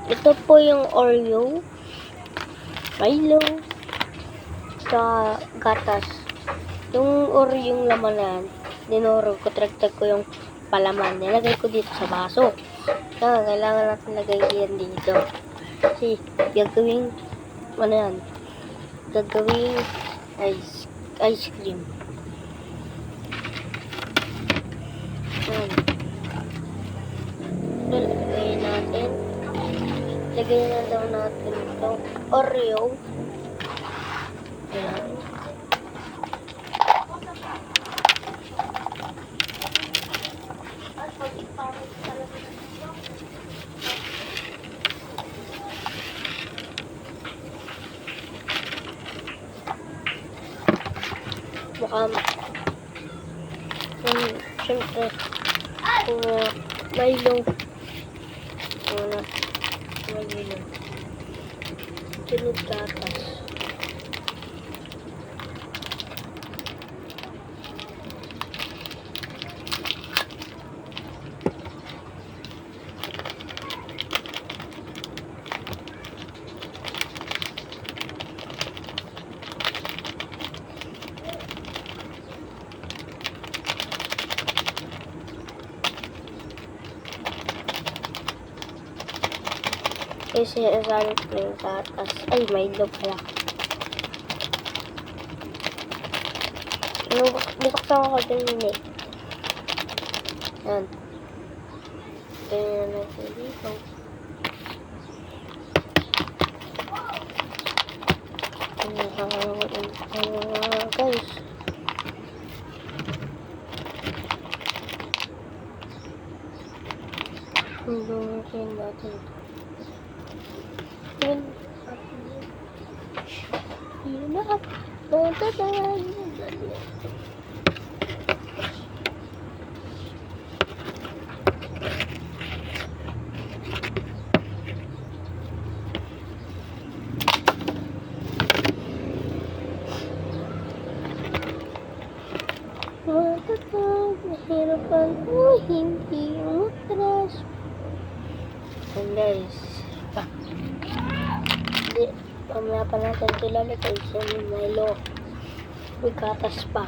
Ito po yung Oreo, Milo, sa gatas. Yung Oreo yung laman na yan, dinurog ko, tragtag ko yung palaman. Nilagay ko dito sa baso. Kaya kailangan natin lagay yan dito. Kasi gagawing, ano yan, gagawing ice cream. Yan. Lagay natin. Lagay na daw natin ito. Oreo. Ayan. Siyempre, Milo. Milo. Sunod gatas. Kasi nasalit ko yung gatas. Ay, Milo pala. Buksan ko din eh. Yan. Ganyan na natin dito. Guys. Lulutin natin. Yun na. Mahirapan o hindi umatras. And guys, hindi, mamaya pa natin sila lagay sa Milo. May gatas pa.